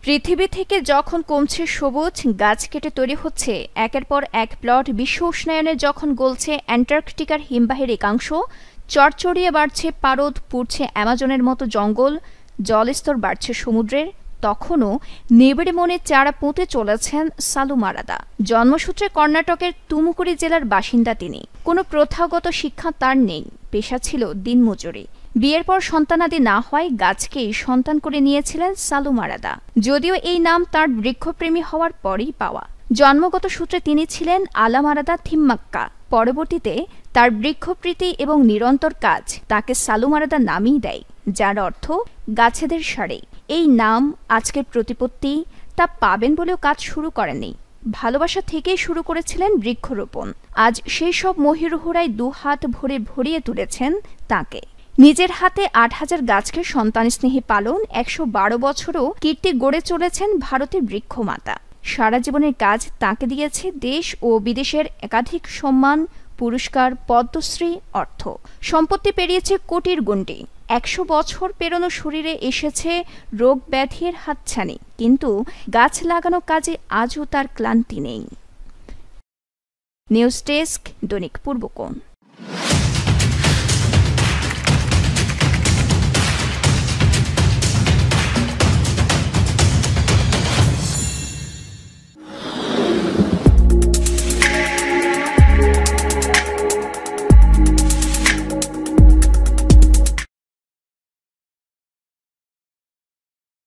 পৃথিবী থেকে যখন কমছে সবুজ, গাছ কেটে তৈরি হচ্ছে একের পর এক প্লট, বিশ্ব উষ্ণায়নে যখন গলছে অ্যান্টার্কটিকার হিমবাহের একাংশ, চড়চড়িয়ে বাড়ছে পারদ, পুড়ছে অ্যামাজনের মতো জঙ্গল, জলস্তর বাড়ছে সমুদ্রের, তখনও নিবিড় মনে চারা পুঁতে চলেছেন সালু মারাদা। জন্মসূত্রে কর্ণাটকের তুমুকুরি জেলার বাসিন্দা তিনি। কোনো প্রথাগত শিক্ষা তার নেই, পেশা ছিল দিনমজুরি। বিয়ের পর সন্তানাদি না হয় গাছকেই সন্তান করে নিয়েছিলেন সালু মারাদা, যদিও এই নাম তার বৃক্ষপ্রেমী হওয়ার পরেই পাওয়া। জন্মগত সূত্রে তিনি ছিলেন আলা মারাদা থিম্মাক্কা। পরবর্তীতে তার বৃক্ষপ্রীতি এবং নিরন্তর কাজ তাকে সালু মারাদা নামই দেয়, যার অর্থ গাছেদের সারি। এই নাম আজকের প্রতিপত্তি, তা পাবেন বলেও কাজ শুরু করেননি। ভালোবাসা থেকেই শুরু করেছিলেন বৃক্ষরোপণ। আজ সেই সব মহিরুহরাই দুহাত ভরে ভরিয়ে তুলেছেন তাকে। নিজের হাতে ৮,০০০ গাছকে সন্তান স্নেহে পালন, ১১২ বছরও কীর্তি গড়ে চলেছেন ভারতের বৃক্ষমাতা। সারা জীবনের কাজ তাকে দিয়েছে দেশ ও বিদেশের একাধিক সম্মান, পুরস্কার, পদ্মশ্রী, অর্থ সম্পত্তি পেরিয়েছে কোটির গণ্ডি। ১০০ বছর পেরোনো শরীরে এসেছে রোগ ব্যাধির হাতছানি, কিন্তু গাছ লাগানো কাজে আজও তার ক্লান্তি নেই। নিউজ ডেস্ক, দৈনিক পূর্বকোণ।